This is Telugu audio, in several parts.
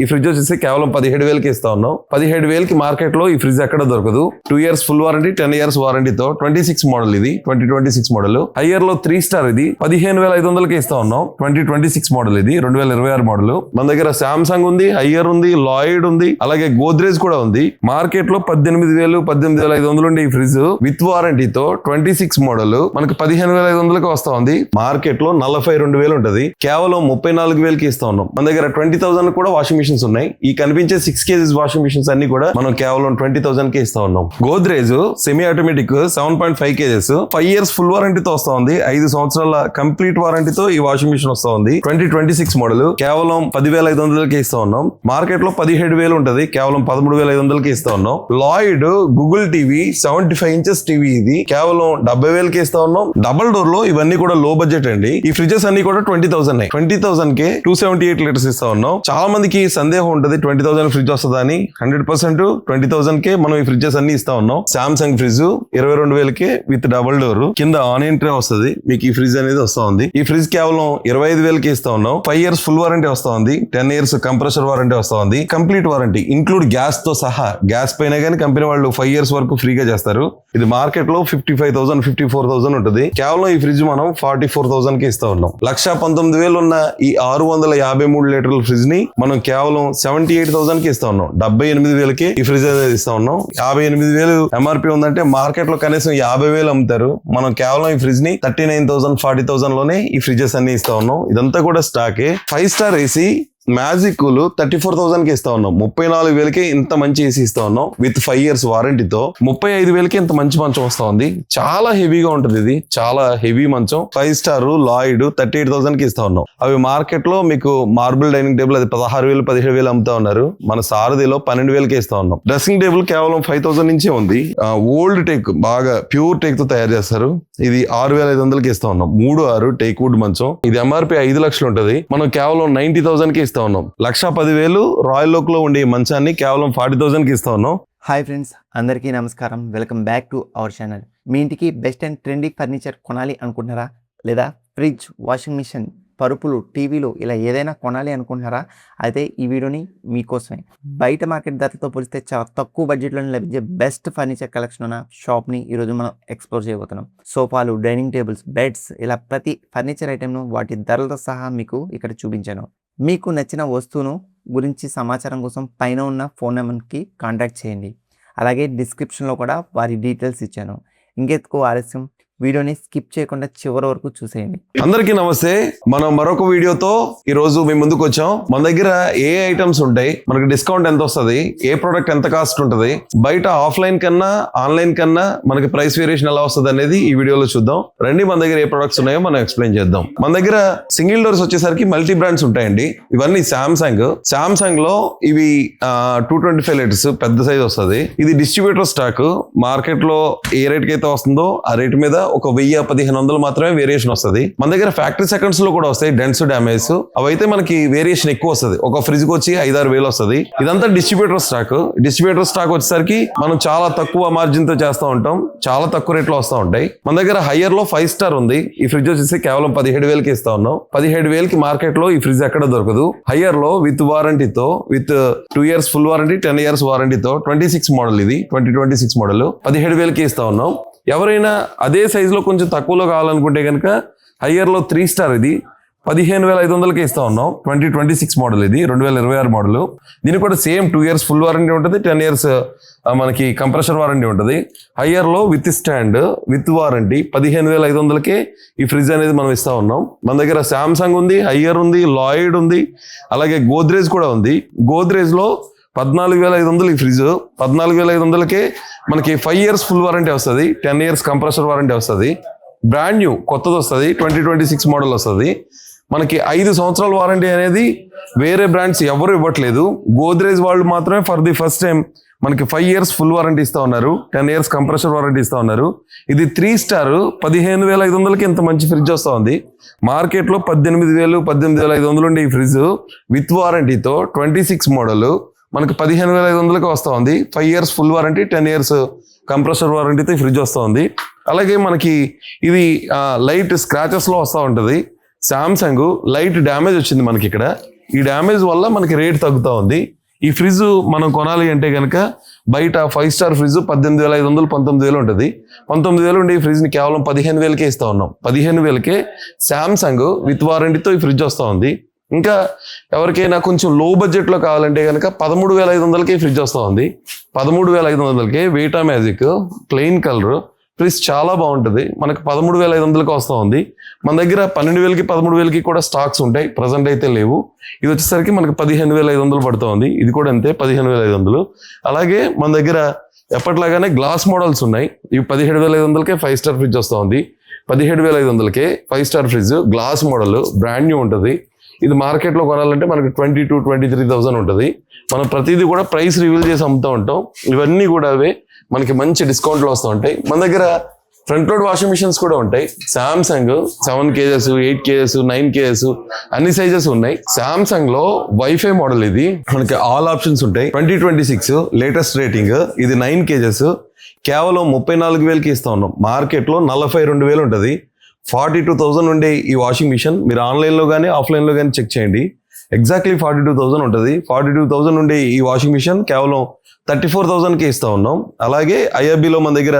ఈ ఫ్రిడ్జ్ వచ్చేసి కేవలం 17,000కి ఇస్తా ఉన్నాం. 17,000కి మార్కెట్ లో ఈ ఫ్రిడ్జ్ ఎక్కడ దొరకదు. 2 years ఫుల్ వారంటీ, 10 years వారంటీతో 26 మోడల్ ఇది 2026 మోడల్. హైయర్ లో 3 స్టార్ ఇది 15,500కి ఇస్తా ఉన్నాం. 2026 మోడల్ ఇది 2026 మోడల్. మన దగ్గర సామ్సంగ్ ఉంది, హైయర్ ఉంది, లాయిడ్ ఉంది, అలాగే గోద్రేజ్ కూడా ఉంది. మార్కెట్ లో 18,000, 18,500 ఉండే ఈ ఫ్రిడ్జ్ విత్ వారంటీతో 26 మోడల్ మనకి 15,500కి వస్తా ఉంది. మార్కెట్ లో 42,000 ఉంటది, కేవలం 34,000కి ఇస్తా ఉన్నాం. మన దగ్గర 20,000 కూడా వాషింగ్ మిషన్స్ ఉన్నాయి. ఈ కనిపించే 6 kgs వాషింగ్ మిషన్స్ అన్ని కూడా మనం కేవలం 20,000కి ఇస్తా ఉన్నాం. Godrej semi automatic 7.5 kgs 5 years full వారంటీతో వస్తా ఉంది. 5 సంవత్సరాల కంప్లీట్ వారంటీతో ఈ వాషింగ్ మిషన్ వస్తా ఉంది. 2026 మోడల్ కేవలం 10,500కి ఇస్తా ఉన్నాం. మార్కెట్ లో 17,000 ఉంటది, కేవలం 13,500కి ఇస్తా ఉన్నాం. Lloyd Google TV 75 inches TV ఇది కేవలం 70,000కి ఇస్తా ఉన్నాం. డబుల్ డోర్ లో ఇవన్నీ కూడా లో బడ్జెట్ అండి. ఈ ఫ్రిడ్జెస్ అన్ని కూడా 20,000కి 278 లీటర్స్ ఇస్తా ఉన్నాం. చాలా మందికి సందేహం ఉంటది 20,000 ఫ్రిడ్జ్ వస్తుందా అని. 100% 20,000కే మనం ఈ ఫ్రిడ్జెస్ అన్ని ఇస్తా ఉన్నాం. సామ్సంగ్ ఫ్రిడ్జ్ 22,000కే విత్ డబుల్ డోర్, కింద ఆనియన్ ట్రే వస్తుంది. మీకు ఈ ఫ్రిడ్జ్ అనేది వస్తా ఉంది. ఈ ఫ్రిడ్జ్ కేవలం 25,000కి ఇస్తా ఉన్నాం. 5 years ఫుల్ వారంటీ వస్తా ఉంది, 10 years కంప్రెసర్ వారంటీ వస్తా ఉంది. కంప్లీట్ వారంటీ ఇంక్లూడ్ గ్యాస్ తో సహా. గ్యాస్ పైన కానీ కంపెనీ వాళ్ళు 5 years వరకు ఫ్రీగా చేస్తారు. ఇది మార్కెట్ లో 55,000, 54,000 ఉంటుంది. కేవలం ఈ ఫ్రిడ్జ్ మనం 44,000కి ఇస్తా ఉన్నాం. 1,19,000 ఉన్న ఈ 653 లీటర్ల ఫ్రిడ్జ్ ని మనం కేవలం 78,000కి ఇస్తా ఉన్నాం. 78,000కి ఈ ఫ్రిడ్జ్ అనేది ఇస్తా ఉన్నాం. 58,000 ఎంఆర్పీ ఉందంటే మార్కెట్ లో కనీసం 50,000 అమ్ముతారు. మనం కేవలం ఈ ఫ్రిడ్జ్ ని 39,000, 40,000 లోనే ఈ ఫ్రిడ్జెస్ అన్ని ఇస్తా ఉన్నాం. ఇదంతా కూడా స్టాకే. 5 స్టార్ ఏసీ మ్యాజిక్ కూల్ 34,000కి ఇస్తా ఉన్నాం. 34,000కి ఇంత మంచి ఏసీ ఇస్తా ఉన్నాం విత్ 5 years వారంటీతో. 35,000కి ఇంత మంచి మంచం వస్తా ఉంది. చాలా హెవీగా ఉంటుంది, ఇది చాలా హెవీ మంచం. 5 స్టార్ లాయిడ్ 38,000కి ఇస్తా ఉన్నాం. అవి మార్కెట్ లో మీకు మార్బుల్ డైనింగ్ టేబుల్ అది 16,000, 17,000 అమ్ముతా ఉన్నారు. మన సారథిలో 12,000కి ఇస్తా ఉన్నాం. డ్రెస్సింగ్ టేబుల్ కేవలం 5,000 నుంచే ఉంది. ఓల్డ్ టేక్, బాగా ప్యూర్ టేక్ తో తయారు చేస్తారు. ఇది 6,500కి ఇస్తా ఉన్నాం. 3/6 టేక్ వుడ్ మంచం. ఇది ఎంఆర్పీ 5 లక్షలు ఉంటుంది. మనం కేవలం 90,000కి ఇస్తా ఉన్నాం. 1,10,000 రాయల్ ఓక్ లో ఉండే మంచాన్ని కేవలం 40,000కి ఇస్తా ఉన్నాం. హాయ్ ఫ్రెండ్స్, అందరికీ నమస్కారం. Welcome back to our channel. మీ ఇంటికి బెస్ట్ అండ్ ట్రెండీ ఫర్నిచర్ కొనాలి అనుకుంటున్నారా? లేదా ఫ్రిడ్జ్, వాషింగ్ మిషన్, పరుపులు, టీవీలు ఇలా ఏదైనా కొనాలి అనుకుంటున్నారా? అయితే ఈ వీడియోని మీకోసమే. బయట మార్కెట్ ధరతో పోలిస్తే చాలా తక్కువ బడ్జెట్లోనే లభించే బెస్ట్ ఫర్నిచర్ కలెక్షన్ ఉన్న షాప్ని ఈరోజు మనం ఎక్స్ప్లోర్ చేయబోతున్నాం. సోఫాలు, డైనింగ్ టేబుల్స్, బెడ్స్ ఇలా ప్రతి ఫర్నిచర్ ఐటెంను వాటి ధరలతో సహా మీకు ఇక్కడ చూపించాను. మీకు నచ్చిన వస్తువును గురించి సమాచారం కోసం పైన ఉన్న ఫోన్ నెంబర్కి కాంటాక్ట్ చేయండి. అలాగే డిస్క్రిప్షన్లో కూడా వారి డీటెయిల్స్ ఇచ్చాను. ఇంకెందుకు ఆలస్యం, వీడియోని స్కిప్ చేయకుండా చివరి వరకు చూసేయండి. అందరికీ నమస్తే. మనం మరొక వీడియోతో ఈ రోజు మీ ముందుకు వచ్చాం. మన దగ్గర ఏ ఐటమ్స్ ఉంటాయి, మనకి డిస్కౌంట్ ఎంత వస్తుంది, ఏ ప్రోడక్ట్ ఎంత కాస్ట్ ఉంటుంది, బయట ఆఫ్లైన్ కన్నా ఆన్లైన్ కన్నా మనకి ప్రైస్ వేరియేషన్ ఎలా వస్తుంది అనేది ఈ వీడియోలో చూద్దాం. రండి, మన దగ్గర ఏ ప్రొడక్ట్స్ ఉన్నాయో మనం ఎక్స్ప్లెయిన్ చేద్దాం. మన దగ్గర సింగిల్ డోర్స్ వచ్చేసరికి మల్టీ బ్రాండ్స్ ఉంటాయండి. ఇవన్నీ సామ్సంగ్ లో ఇవి 225 లీటర్స్ పెద్ద సైజ్ వస్తుంది. ఇది డిస్ట్రిబ్యూటర్ స్టాక్. మార్కెట్ లో ఏ రేట్ కి అయితే వస్తుందో ఆ రేట్ మీద ఒక 1,000-1,500 మాత్రమే వేరియేషన్ వస్తుంది. మన దగ్గర ఫ్యాక్టరీ సెకండ్స్ లో కూడా వస్తాయి డెన్స్ డ్యామేజ్. అవైతే మనకి వేరియేషన్ ఎక్కువ వస్తుంది. ఒక ఫ్రిడ్జ్ కి వచ్చి 5-6 వేలు వస్తుంది. ఇదంతా డిస్ట్రిబ్యూటర్ స్టాక్. డిస్ట్రిబ్యూటర్ స్టాక్ వచ్చేసరికి మనం చాలా తక్కువ మార్జిన్ తో చేస్తూ ఉంటాం. చాలా తక్కువ రేట్ లో వస్తూ ఉంటాయి. మన దగ్గర హైయర్ లో 5 స్టార్ ఉంది. ఈ ఫ్రిడ్జ్ వచ్చేసి కేవలం 17,000కి ఇస్తా ఉన్నాం. 17,000కి మార్కెట్ లో ఈ ఫ్రిడ్జ్ ఎక్కడ దొరకదు. హైయర్ లో విత్ వారంటీతో, with 2 years full warranty, 10 years వారంటీతో 26 మోడల్ ఇది 2026 మోడల్ 17,000కి ఇస్తా ఉన్నాం. ఎవరైనా అదే సైజులో కొంచెం తక్కువలో కావాలనుకుంటే కనుక హైయర్ లో 3 స్టార్ ఇది 15,500కి ఇస్తా ఉన్నాం. 2026 మోడల్ ఇది 2026 మోడల్. దీనికి కూడా సేమ్ 2 years ఫుల్ వారంటీ ఉంటుంది, 10 years మనకి కంప్రెసర్ వారంటీ ఉంటుంది. హైయర్ లో విత్ స్టాండ్ విత్ వారంటీ 15,500కే ఈ ఫ్రిడ్జ్ అనేది మనం ఇస్తా ఉన్నాం. మన దగ్గర సామ్సంగ్ ఉంది, హైయర్ ఉంది, లాయిడ్ ఉంది, అలాగే గోద్రేజ్ కూడా ఉంది. గోద్రేజ్ లో 14,500 ఈ ఫ్రిడ్జ్. 14,500కే మనకి 5 years ఫుల్ వారంటీ వస్తుంది, 10 years కంప్రెసర్ వారంటీ వస్తుంది. బ్రాండ్ న్యూ కొత్తది వస్తుంది, 2026 మోడల్ వస్తుంది. మనకి 5 సంవత్సరాల వారంటీ అనేది వేరే బ్రాండ్స్ ఎవరు ఇవ్వట్లేదు. గోద్రేజ్ వాళ్ళు మాత్రమే ఫర్ ది ఫస్ట్ టైం మనకి 5 years ఫుల్ వారంటీ ఇస్తా ఉన్నారు, 10 years కంప్రెసర్ వారంటీ ఇస్తా ఉన్నారు. ఇది 3 స్టార్ 15,500కి ఇంత మంచి ఫ్రిడ్జ్ వస్తా ఉంది. మార్కెట్ లో 18,000, 18,500 ఉండే ఈ ఫ్రిడ్జ్ విత్ వారంటీతో 26 మోడల్ మనకి 15,500కి వస్తా ఉంది. 5 years full warranty, 10 years compressor వారంటీతో ఈ ఫ్రిడ్జ్ వస్తూ ఉంది. అలాగే మనకి ఇది లైట్ స్క్రాచెస్ లో వస్తూ ఉంటుంది. సామ్సంగ్ లైట్ డ్యామేజ్ వచ్చింది మనకి ఇక్కడ. ఈ డ్యామేజ్ వల్ల మనకి రేట్ తగ్గుతూ ఉంది. ఈ ఫ్రిడ్జ్ మనం కొనాలి అంటే కనుక బయట 5 స్టార్ ఫ్రిడ్జ్ 18,500 19,000 ఉంటుంది. 19,000 ఉండే ఈ ఫ్రిడ్జ్ని కేవలం 15,000కే ఇస్తా ఉన్నాం. 15,000కే శాంసంగ్ విత్ వారంటీతో ఈ ఫ్రిడ్జ్ వస్తూ ఉంది. ఇంకా ఎవరికైనా కొంచెం లో బడ్జెట్లో కావాలంటే కనుక 13,500కే ఫ్రిడ్జ్ వస్తూ ఉంది. 13,500కే వేటా మ్యాజిక్ ప్లెయిన్ కలర్ ఫ్రిడ్జ్ చాలా బాగుంటుంది. మనకు 13,500కి వస్తూ ఉంది. మన దగ్గర 12,000కి 13,000కి కూడా స్టాక్స్ ఉంటాయి, ప్రజెంట్ అయితే లేవు. ఇది వచ్చేసరికి మనకు 15,500 పడుతుంది. ఇది కూడా అంతే 15,500. అలాగే మన దగ్గర ఎప్పట్లాగానే గ్లాస్ మోడల్స్ ఉన్నాయి. ఇవి 17,500కే 5 స్టార్ ఫ్రిడ్జ్ వస్తూ ఉంది. 17,500కే 5 star fridge glass model brand new ఉంటుంది. ఇది మార్కెట్లో కొనాలంటే మనకి 22,000-23,000 ఉంటుంది. మనం ప్రతిదీ కూడా ప్రైస్ రివీల్ చేసి అమ్ముతూ ఉంటాం. ఇవన్నీ కూడా అవే మనకి మంచి డిస్కౌంట్లో వస్తూ ఉంటాయి. మన దగ్గర ఫ్రంట్ లోడ్ వాషింగ్ మిషన్స్ కూడా ఉంటాయి. శాంసంగ్ 7 kgs 8 kgs 9 kgs అన్ని సైజెస్ ఉన్నాయి. శాంసంగ్ లో వైఫై మోడల్ ఇది. మనకి ఆల్ ఆప్షన్స్ ఉంటాయి. 2026 లేటెస్ట్ రేటింగ్. ఇది 9 kgs కేవలం 34,000కి ఇస్తా ఉన్నాం. మార్కెట్లో 42,000 ఉంటుంది. 42,000 ఉండే ఈ వాషింగ్ మిషన్ మీరు ఆన్లైన్లో కానీ ఆఫ్లైన్లో కానీ చెక్ చేయండి. ఎగ్జాక్ట్లీ 42,000 ఉంటుంది. 42,000 ఉండే ఈ వాషింగ్ మిషన్ కేవలం 34,000కి ఇస్తా ఉన్నాం. అలాగే ఐఎఫ్బిలో మన దగ్గర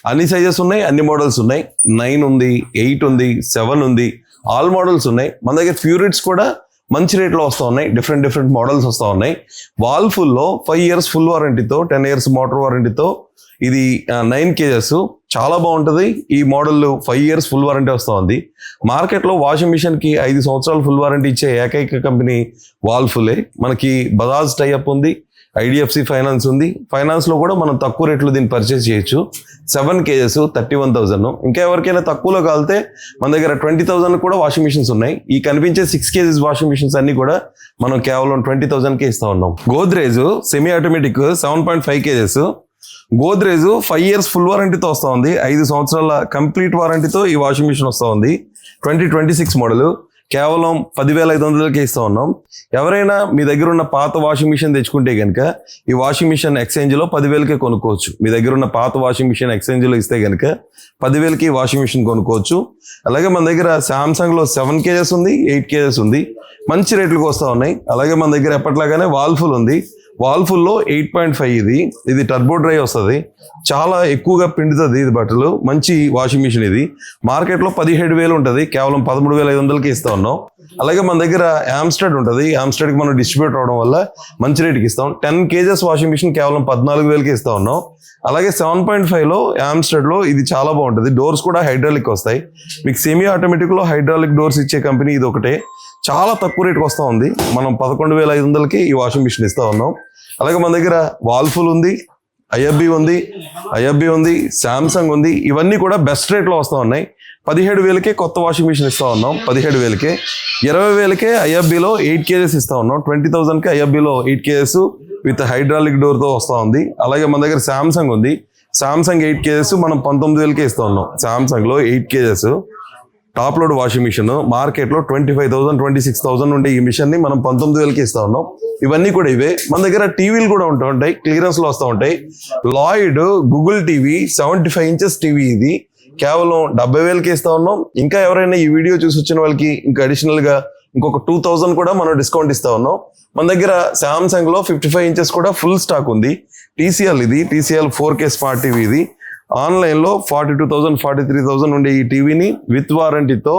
అన్ని సైజెస్ ఉన్నాయి, అన్ని మోడల్స్ ఉన్నాయి. 9 ఉంది, 8 ఉంది, 7 ఉంది, ఆల్ మోడల్స్ ఉన్నాయి. మన దగ్గర ఫ్యూరిట్స్ కూడా మంచి రేట్లో వస్తూ ఉన్నాయి. డిఫరెంట్ మోడల్స్ వస్తూ ఉన్నాయి. వాల్ఫుల్లో 5 years ఫుల్ వారంటీతో 10 years మోటార్ వారంటీతో ఇది 9 kgs చాలా బాగుంటుంది. ఈ మోడల్ 5 years ఫుల్ వారంటీ వస్తూ ఉంది. మార్కెట్లో వాషింగ్ మిషన్కి 5 సంవత్సరాలు ఫుల్ వారంటీ ఇచ్చే ఏకైక కంపెనీ వాల్ఫులే. మనకి బజాజ్ టైఅప్ ఉంది, ఐడిఎఫ్సి ఫైనాన్స్ ఉంది. ఫైనాన్స్లో కూడా మనం తక్కువ రేట్లో దీన్ని పర్చేస్ చేయొచ్చు. 7 kgs 31,000. ఇంకా ఎవరికైనా తక్కువలో కాలితే మన దగ్గర 20,000 కూడా వాషింగ్ మిషన్స్ ఉన్నాయి. ఈ కనిపించే 6 kgs వాషింగ్ మిషన్స్ అన్ని కూడా మనం కేవలం 20,000కే ఇస్తా ఉన్నాం. Godrej semi automatic 7.5 kgs. Godrej 5 years full వారంటీతో వస్తూ ఉంది. 5 సంవత్సరాల కంప్లీట్ వారంటీతో ఈ వాషింగ్ మిషన్ వస్తూ ఉంది. 2026 మోడల్ కేవలం 10,500కే ఇస్తూ ఉన్నాం. ఎవరైనా మీ దగ్గర ఉన్న పాత వాషింగ్ మిషన్ తెచ్చుకుంటే కనుక ఈ వాషింగ్ మిషన్ ఎక్స్చేంజ్లో 10,000కే కొనుక్కోవచ్చు. మీ దగ్గర ఉన్న పాత వాషింగ్ మిషన్ ఎక్స్చేంజ్లో ఇస్తే కనుక 10,000కి వాషింగ్ మిషన్ కొనుక్కోవచ్చు. అలాగే మన దగ్గర శాంసంగ్లో 7 kgs ఉంది, 8 kgs ఉంది. మంచి రేట్లకు వస్తూ ఉన్నాయి. అలాగే మన దగ్గర ఎప్పట్లాగానే వాల్ఫుల్ ఉంది. వాల్ఫుల్లో 8.5 ఇది టర్బో డ్రై వస్తుంది. చాలా ఎక్కువగా పిండుతుంది ఇది బట్టలు. మంచి వాషింగ్ మిషన్ ఇది. మార్కెట్లో 17,000 ఉంటుంది. కేవలం 13,500కి ఇస్తా ఉన్నాం. అలాగే మన దగ్గర యామ్స్టెడ్ ఉంటుంది. యామ్స్టెడ్కి మనం డిస్ట్రిబ్యూట్ అవడం వల్ల మంచి రేట్కి ఇస్తాం. 10 kgs వాషింగ్ మిషన్ కేవలం 14,000కి ఇస్తా ఉన్నాం. అలాగే 7.5లో యామ్స్టెడ్లో ఇది చాలా బాగుంటుంది. డోర్స్ కూడా హైడ్రాలిక్ వస్తాయి. మీకు సెమీ ఆటోమేటిక్లో హైడ్రాలిక్ డోర్స్ ఇచ్చే కంపెనీ ఇది ఒకటే. చాలా తక్కువ రేట్కి వస్తూ ఉంది. మనం 11,500కి ఈ వాషింగ్ మిషన్ ఇస్తా ఉన్నాం. అలాగే మన దగ్గర వాల్ఫుల్ ఉంది, ఐఎఫ్బి ఉంది, శాంసంగ్ ఉంది. ఇవన్నీ కూడా బెస్ట్ రేట్లో వస్తూ ఉన్నాయి. 17,000కే కొత్త వాషింగ్ మిషన్ ఇస్తా ఉన్నాం. 17,000కే 20,000కే ఐఎఫ్బిలో 8 kgs ఇస్తా ఉన్నాం. 20,000కి ఐఎఫ్బిలో 8 kgs విత్ హైడ్రాలిక్ డోర్తో వస్తూ ఉంది. అలాగే మన దగ్గర శాంసంగ్ ఉంది. శాంసంగ్ 8 kgs మనం 19,000కే ఇస్తా ఉన్నాం. శాంసంగ్లో 8 kgs top load washing machine మార్కెట్లో 25,000 26,000 ఉండే ఈ మిషన్ని మనం 19,000కి ఇస్తా ఉన్నాం. ఇవన్నీ కూడా ఇవే. మన దగ్గర టీవీలు కూడా ఉంటూ ఉంటాయి, క్లియరెన్స్లో వస్తూ ఉంటాయి. Lloyd Google TV 75 inches TV ఇది కేవలం 70,000కి ఇస్తా ఉన్నాం. ఇంకా ఎవరైనా ఈ వీడియో చూసి వచ్చిన వాళ్ళకి ఇంకా అడిషనల్గా ఇంకొక 2,000 కూడా మనం డిస్కౌంట్ ఇస్తా ఉన్నాం. మన దగ్గర శాంసంగ్లో 55 inches కూడా ఫుల్ స్టాక్ ఉంది. టీసీఎల్ ఇది టీసీఎల్ 4K స్మార్ట్ టీవీ ఇది. ఆన్లైన్లో 42,000 43,000 ఉండే ఈ టీవీని విత్ వారంటీతో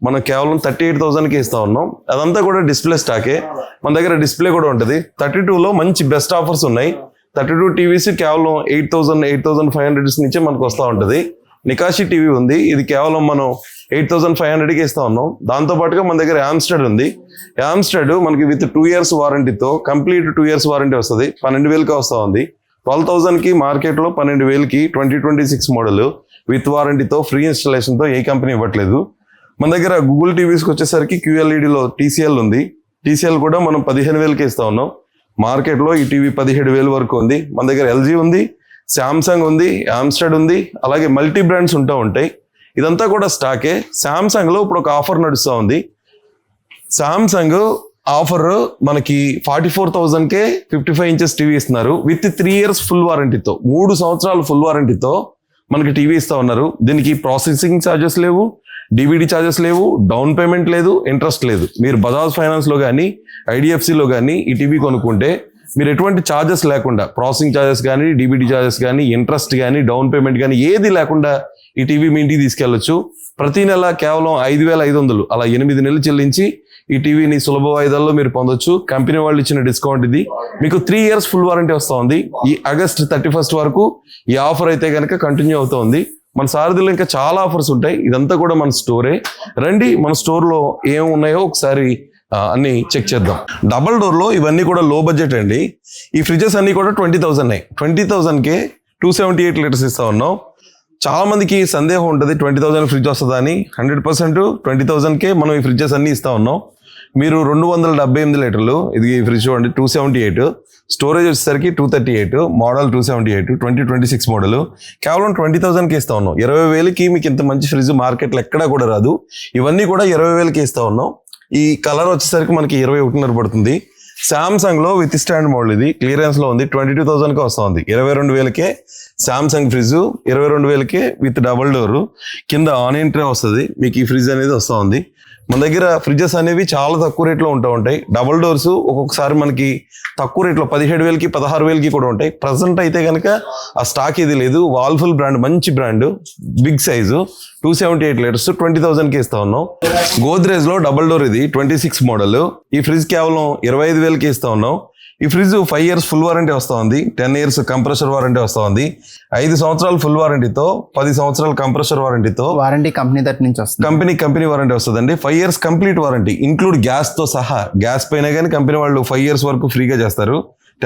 మనం కేవలం 38,000కి ఇస్తా ఉన్నాం. అదంతా కూడా డిస్ప్లే స్టాకే. మన దగ్గర డిస్ప్లే కూడా ఉంటుంది. 32లో మంచి బెస్ట్ ఆఫర్స్ ఉన్నాయి. 32 టీవీస్ కేవలం 8,500 నుంచే మనకు వస్తూ ఉంటుంది. నికాషి టీవీ ఉంది. ఇది కేవలం మనం 8,500కి ఇస్తా ఉన్నాం. దాంతోపాటుగా మన దగ్గర యామ్స్టెడ్ ఉంది. యామ్స్టెడ్ మనకి విత్ 2 years వారంటీతో కంప్లీట్ 2 years వారంటీ వస్తుంది. 12,000కి వస్తూ ఉంది. 12,000కి మార్కెట్లో 12,000కి 2026 మోడల్ విత్ వారంటీతో ఫ్రీ ఇన్స్టాలేషన్తో ఏ కంపెనీ ఇవ్వట్లేదు. మన దగ్గర గూగుల్ టీవీస్కి వచ్చేసరికి QLEDలో TCL ఉంది. TCL కూడా మనం 15,000కి ఇస్తా ఉన్నాం. మార్కెట్లో ఈ టీవీ 17,000 వరకు ఉంది. మన దగ్గర LG ఉంది, శాంసంగ్ ఉంది, యామ్స్టెడ్ ఉంది. అలాగే మల్టీ బ్రాండ్స్ ఉంటాయి. ఇదంతా కూడా స్టాకే. శాంసంగ్లో ఇప్పుడు ఒక ఆఫర్ నడుస్తూ ఉంది. శాంసంగ్ ఆఫర్ మనకి 44,000కే 55 inches టీవీ ఇస్తున్నారు విత్ 3 years ఫుల్ వారంటీతో. 3 సంవత్సరాలు ఫుల్ వారంటీతో మనకి టీవీ ఇస్తా ఉన్నారు. దీనికి ప్రాసెసింగ్ ఛార్జెస్ లేవు, డిబిడి ఛార్జెస్ లేవు, డౌన్ పేమెంట్ లేదు, ఇంట్రెస్ట్ లేదు. మీరు బజాజ్ ఫైనాన్స్లో కానీ ఐడిఎఫ్సిలో కానీ ఈ టీవీ కొనుక్కుంటే మీరు ఎటువంటి ఛార్జెస్ లేకుండా, ప్రాసెసింగ్ ఛార్జెస్ కానీ, డిబిడి ఛార్జెస్ కానీ, ఇంట్రెస్ట్ కానీ, డౌన్ పేమెంట్ కానీ ఏది లేకుండా ఈ టీవీ మీ ఇంటికి తీసుకెళ్లొచ్చు. ప్రతి నెల కేవలం 5,500 అలా 8 నెలలు చెల్లించి ఈ టీవీని సులభ వాయిదాల్లో మీరు పొందొచ్చు. కంపెనీ వాళ్ళు ఇచ్చిన డిస్కౌంట్ ఇది. మీకు 3 years ఫుల్ వారంటీ వస్తూ ఉంది. ఈ ఆగస్ట్ 31st వరకు ఈ ఆఫర్ అయితే కనుక కంటిన్యూ అవుతోంది. మన సారథిలో ఇంకా చాలా ఆఫర్స్ ఉంటాయి. ఇదంతా కూడా మన స్టోరే. రండి, మన స్టోర్లో ఏం ఉన్నాయో ఒకసారి అన్ని చెక్ చేద్దాం. డబల్ డోర్లో ఇవన్నీ కూడా లో బడ్జెట్ అండి. ఈ ఫ్రిడ్జెస్ అన్ని కూడా 20,000. 20,000కే 278 లీటర్స్ ఇస్తా ఉన్నాం. చాలా మందికి సందేహం ఉంటుంది 20,000 ఫ్రిడ్జ్ వస్తుందా అని. 100% 20,000కే మనం ఈ ఫ్రిడ్జెస్ అన్ని ఇస్తా ఉన్నాం. మీరు 278 లీటర్లు, ఇది ఫ్రిడ్జ్ చూడండి 278, స్టోరేజ్ వచ్చేసరికి 238, మోడల్ 278, 2026 మోడల్, కేవలం 20,000కి ఇస్తా ఉన్నాం. 20,000కి మీకు ఇంత మంచి ఫ్రిడ్జ్ మార్కెట్లో ఎక్కడా కూడా రాదు. ఇవన్నీ కూడా 20,000కి ఇస్తా ఉన్నాం. ఈ కలర్ వచ్చేసరికి మనకి 21.5 పడుతుంది. సామ్సంగ్ లో విత్ స్టాండ్ మోడల్, ఇది క్లియరెన్స్ లో ఉంది. 22,000కి వస్తుంది. 22,000కే సామ్సంగ్ ఫ్రిడ్జ్, 22,000కే విత్ డబల్ డోర్, కింద ఆనియన్ ట్రే వస్తుంది. మీకు ఈ ఫ్రిడ్జ్ అనేది వస్తూ ఉంది. మన దగ్గర ఫ్రిడ్జెస్ అనేవి చాలా తక్కువ రేట్లో ఉంటాయి. డబల్ డోర్స్ ఒక్కొక్కసారి మనకి తక్కువ రేట్లో 17,000కి 16,000కి కూడా ఉంటాయి. ప్రజెంట్ అయితే కనుక ఆ స్టాక్ ఇది లేదు. వాల్ఫుల్ బ్రాండ్, మంచి బ్రాండ్, బిగ్ సైజు, 278 లీటర్స్ 20,000కి ఇస్తా ఉన్నాం. గోద్రేజ్ లో డబల్ డోర్, ఇది 26 మోడల్. ఈ ఫ్రిడ్జ్ కేవలం 25,000కి ఇస్తా ఉన్నాం. ఈ ఫ్రిడ్జ్ 5 years ఫుల్ వారంటీ వస్తూ ఉంది. 10 years కంప్రెసర్ వారంటీ వస్తూ ఉంది. 5 సంవత్సరాలు ఫుల్ వారంటీతో, 10 సంవత్సరాలు కంప్రెసర్ వారంటీతో, వారంటీ కంపెనీ తరపు నుంచి వస్తుంది. కంపెనీ వారంటీ వస్తుందండి. 5 years complete warranty include gas తో సహా. గ్యాస్ పైన కానీ కంపెనీ వాళ్ళు 5 years వరకు ఫ్రీగా చేస్తారు.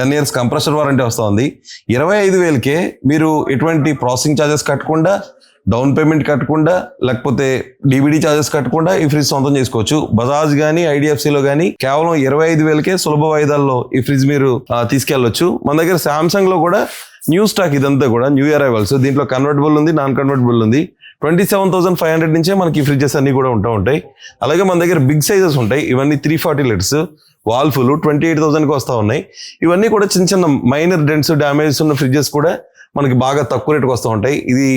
10 years కంప్రెసర్ వారంటీ వస్తూ ఉంది. 25,000కే మీరు ఎటువంటి ప్రాసెసింగ్ ఛార్జెస్ కట్టకుండా, డౌన్ పేమెంట్ కట్టకుండా, లేకపోతే డిబిడి ఛార్జెస్ కట్టకుండా ఈ ఫ్రిడ్జ్ సొంతం చేసుకోవచ్చు. బజాజ్ కానీ ఐడిఎఫ్సిలో కానీ కేవలం 25,000కే సులభ వాయిదాల్లో ఈ ఫ్రిడ్జ్ మీరు తీసుకెళ్లొచ్చు. మన దగ్గర సామ్సంగ్ లో కూడా న్యూ స్టాక్, ఇదంతా కూడా న్యూ అరైవల్స్. దీంట్లో కన్వర్టబుల్ ఉంది, నాన్ కన్వర్టబుల్ ఉంది. 27,500 నుంచే మనకి ఈ ఫ్రిడ్జెస్ అన్ని కూడా ఉంటాయి. అలాగే మన దగ్గర బిగ్ సైజెస్ ఉంటాయి. ఇవన్నీ 340 లీటర్స్ వాల్ఫుల్ 28,000కి వస్తూ ఉన్నాయి. ఇవన్నీ కూడా చిన్న మైనర్ డెంట్స్, డ్యామేజెస్ ఉన్న ఫ్రిడ్జెస్ కూడా మనకి బాగా తక్కువ రేటుకి వస్తూ ఉంటాయి. ఇది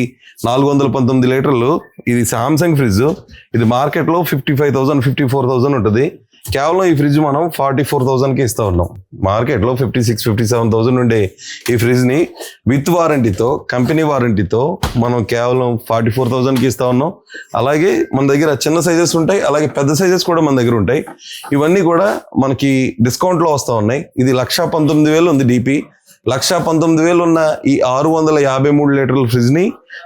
419 లీటర్లు. ఇది సామ్సంగ్ ఫ్రిడ్జ్. ఇది మార్కెట్లో 55,000, 54,000 ఉంటుంది. కేవలం ఈ ఫ్రిడ్జ్ మనం 44,000కి ఇస్తా ఉన్నాం. మార్కెట్లో 56,000, 57,000 ఉండే ఈ ఫ్రిడ్జ్ని విత్ వారంటీతో, కంపెనీ వారంటీతో మనం కేవలం 44,000కి ఇస్తా ఉన్నాం. అలాగే మన దగ్గర చిన్న సైజెస్ ఉంటాయి, అలాగే పెద్ద సైజెస్ కూడా మన దగ్గర ఉంటాయి. ఇవన్నీ కూడా మనకి డిస్కౌంట్లో వస్తూ ఉన్నాయి. ఇది 1,19,000 ఉంది డిపి. 1,19,000 ఉన్న ఈ 653 లీటర్ల ఫ్రిడ్జ్ని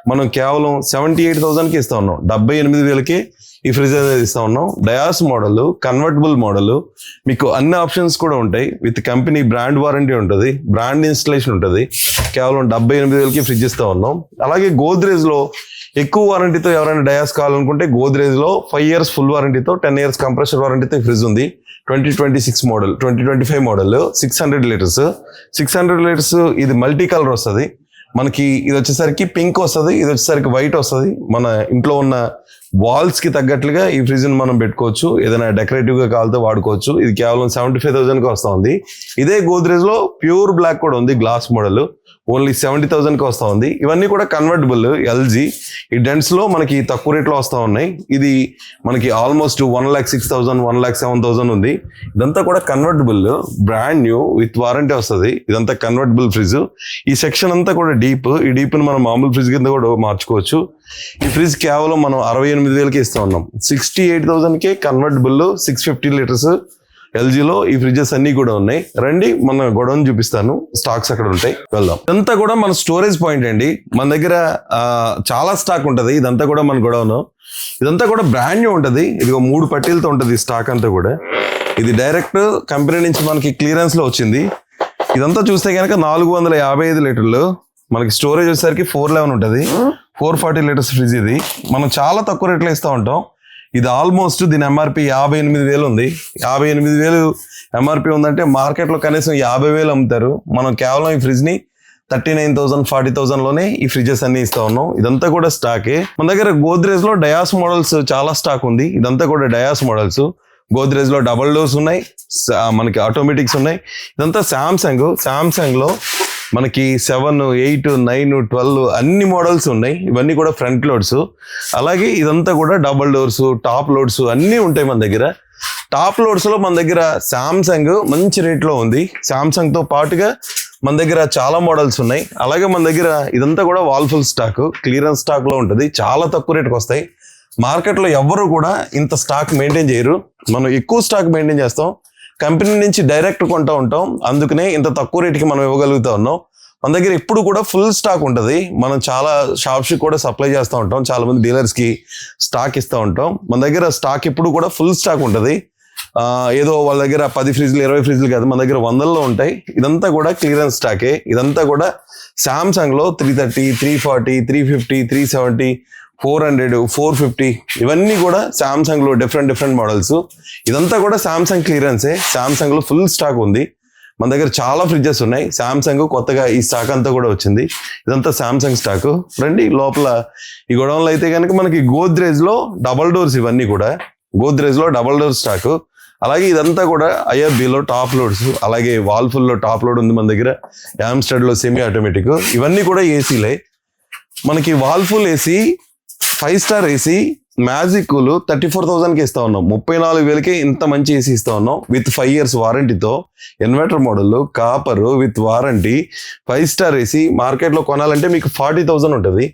మనం కేవలం 78,000కి ఇస్తా ఉన్నాం. 78,000కి ఈ ఫ్రిడ్జ్ అనేది ఇస్తా ఉన్నాం. డయాస్ మోడల్, కన్వర్టబుల్ మోడల్, మీకు అన్ని ఆప్షన్స్ కూడా ఉంటాయి. విత్ కంపెనీ బ్రాండ్ వారంటీ ఉంటుంది, బ్రాండ్ ఇన్స్టలేషన్ ఉంటుంది. కేవలం 78,000కి ఫ్రిడ్జ్ ఇస్తా ఉన్నాం. అలాగే గోద్రేజ్ లో ఎక్కువ వారంటీతో ఎవరైనా డయాస్ కావాలనుకుంటే గోద్రేజ్ లో 5 years ఫుల్ వారంటీతో, 10 years కంప్రెసర్ వారంటీతో ఫ్రిడ్జ్ ఉంది. 2026 మోడల్, 2025 మోడల్, 600 లీటర్స్. 600 లీటర్స్ ఇది మల్టీ కలర్ వస్తుంది. మనకి ఇది వచ్చేసరికి పింక్ వస్తుంది, ఇది వచ్చేసరికి వైట్ వస్తుంది. మన ఇంట్లో ఉన్న వాల్స్ కి తగ్గట్లుగా ఈ ఫ్రిడ్జ్ ని మనం పెట్టుకోవచ్చు. ఏదైనా డెకరేటివ్ గా కావాలంటే వాడుకోవచ్చు. ఇది కేవలం 75,000కి వస్తా ఉంది. ఇదే గోద్రేజ్ లో ప్యూర్ బ్లాక్ కూడా ఉంది, గ్లాస్ మోడల్, ఓన్లీ 70,000కి వస్తా ఉంది. ఇవన్నీ కూడా కన్వర్టబుల్ ఎల్జీ. ఈ డెంట్స్ లో మనకి తక్కువ రేట్లో వస్తా ఉన్నాయి. ఇది మనకి ఆల్మోస్ట్ 1,06,000, 1,07,000 ఉంది. ఇదంతా కూడా convertible, brand new with warranty వస్తుంది. ఇదంతా కన్వర్టబుల్ ఫ్రిడ్జ్. ఈ సెక్షన్ అంతా కూడా డీప్. ఈ డీప్ ని మనం మామూలు ఫ్రిడ్జ్ కింద కూడా మార్చుకోవచ్చు. ఈ ఫ్రిడ్జ్ కేవలం మనం 68,000కి ఇస్తా ఉన్నాం. 68,000కే కన్వర్టబుల్ 650 లీటర్స్ ఎల్జీలో ఈ ఫ్రిడ్జెస్ అన్ని కూడా ఉన్నాయి. రండి, మన గొడవని చూపిస్తాను. స్టాక్స్ అక్కడ ఉంటాయి, వెళ్దాం. ఇదంతా కూడా మన స్టోరేజ్ పాయింట్ అండి. మన దగ్గర చాలా స్టాక్ ఉంటుంది. ఇదంతా కూడా మన గొడవను. ఇదంతా కూడా బ్రాండ్ న్యూ ఉంటుంది. ఇది 3 పట్టీలతో ఉంటుంది స్టాక్ అంతా కూడా. ఇది డైరెక్ట్ కంపెనీ నుంచి మనకి క్లియరెన్స్ లో వచ్చింది. ఇదంతా చూస్తే కనుక 455 లీటర్లు. మనకి స్టోరేజ్ వచ్చేసరికి 411 ఉంటుంది. 440 లీటర్స్ ఫ్రిడ్జ్ ఇది. మనం చాలా తక్కువ రేట్లో ఇస్తూ ఉంటాం. ఇది ఆల్మోస్ట్ దీని ఎంఆర్పి 58,000 ఉంది. 58,000 ఎంఆర్పి ఉందంటే మార్కెట్లో కనీసం 50,000 అమ్ముతారు. మనం కేవలం ఈ ఫ్రిడ్జ్ ని 39,000, 40,000లోనే ఈ ఫ్రిడ్జెస్ అన్ని ఇస్తా ఉన్నాం. ఇదంతా కూడా స్టాకే. మన దగ్గర గోద్రేజ్ లో డయాస్ మోడల్స్ చాలా స్టాక్ ఉంది. ఇదంతా కూడా డయాస్ మోడల్స్. గోద్రేజ్ లో డబల్ డోర్స్ ఉన్నాయి, మనకి ఆటోమేటిక్స్ ఉన్నాయి. ఇదంతా సామ్సంగ్ లో మనకి 7, 8, 9, 12 అన్ని మోడల్స్ ఉన్నాయి. ఇవన్నీ కూడా ఫ్రంట్ లోడ్స్. అలాగే ఇదంతా కూడా డబుల్ డోర్స్, టాప్ లోడ్స్ అన్నీ ఉంటాయి మన దగ్గర. టాప్ లోడ్స్ లో మన దగ్గర శాంసంగ్ మంచి రేట్ లో ఉంది. శాంసంగ్ తో పాటుగా మన దగ్గర చాలా మోడల్స్ ఉన్నాయి. అలాగే మన దగ్గర ఇదంతా కూడా వాల్ఫుల్ స్టాక్, క్లియరెన్స్ స్టాక్ లో ఉంటుంది. చాలా తక్కువ రేట్కి వస్తాయి. మార్కెట్లో ఎవ్వరు కూడా ఇంత స్టాక్ మెయింటైన్ చేయరు. మనం ఎక్కువ స్టాక్ మెయింటైన్ చేస్తాం. కంపెనీ నుంచి డైరెక్ట్ కొంటూ ఉంటాం. అందుకనే ఇంత తక్కువ రేటుకి మనం ఇవ్వగలుగుతా ఉన్నాం. మన దగ్గర ఎప్పుడు కూడా ఫుల్ స్టాక్ ఉంటుంది. మనం చాలా షాప్స్కి కూడా సప్లై చేస్తూ ఉంటాం. చాలా మంది డీలర్స్కి స్టాక్ ఇస్తూ ఉంటాం. మన దగ్గర స్టాక్ ఎప్పుడు కూడా ఫుల్ స్టాక్ ఉంటుంది. ఏదో వాళ్ళ దగ్గర 10 ఫ్రిడ్జ్లు 20 ఫ్రిడ్జ్లు కాదు, మన దగ్గర 100లో ఉంటాయి. ఇదంతా కూడా క్లియరెన్స్ స్టాకే. ఇదంతా కూడా శాంసంగ్లో 330, 340, 350, 370, 400, 450 ఇవన్నీ కూడా శాంసంగ్లో డిఫరెంట్ మోడల్స్. ఇదంతా కూడా శాంసంగ్ క్లియరెన్సే. శాంసంగ్లో ఫుల్ స్టాక్ ఉంది. మన దగ్గర చాలా ఫ్రిడ్జెస్ ఉన్నాయి. శాంసంగ్ కొత్తగా ఈ స్టాక్ అంతా కూడా వచ్చింది. ఇదంతా శాంసంగ్ స్టాక్. రండి లోపల ఈ గొడవలు అయితే కనుక మనకి గోద్రేజ్లో డబల్ డోర్స్, ఇవన్నీ కూడా గోద్రేజ్లో డబల్ డోర్ స్టాక్. అలాగే ఇదంతా కూడా ఐఆర్బీలో టాప్ లోడ్స్. అలాగే వాల్ఫుల్లో టాప్ లోడ్ ఉంది మన దగ్గర. యామ్స్టర్డ్లో సెమీ ఆటోమేటిక్. ఇవన్నీ కూడా ఏసీలే. మనకి Whirlpool AC, 5 star AC, magic cool 34,000కి ఇస్తా ఉన్నాం. 34,000కి ఇంత మంచి ఏసీ ఇస్తా ఉన్నాం విత్ 5 years వారంటీతో. Inverter model, copper with warranty, 5 star AC. మార్కెట్లో కొనాలంటే మీకు 40,000 ఉంటుంది.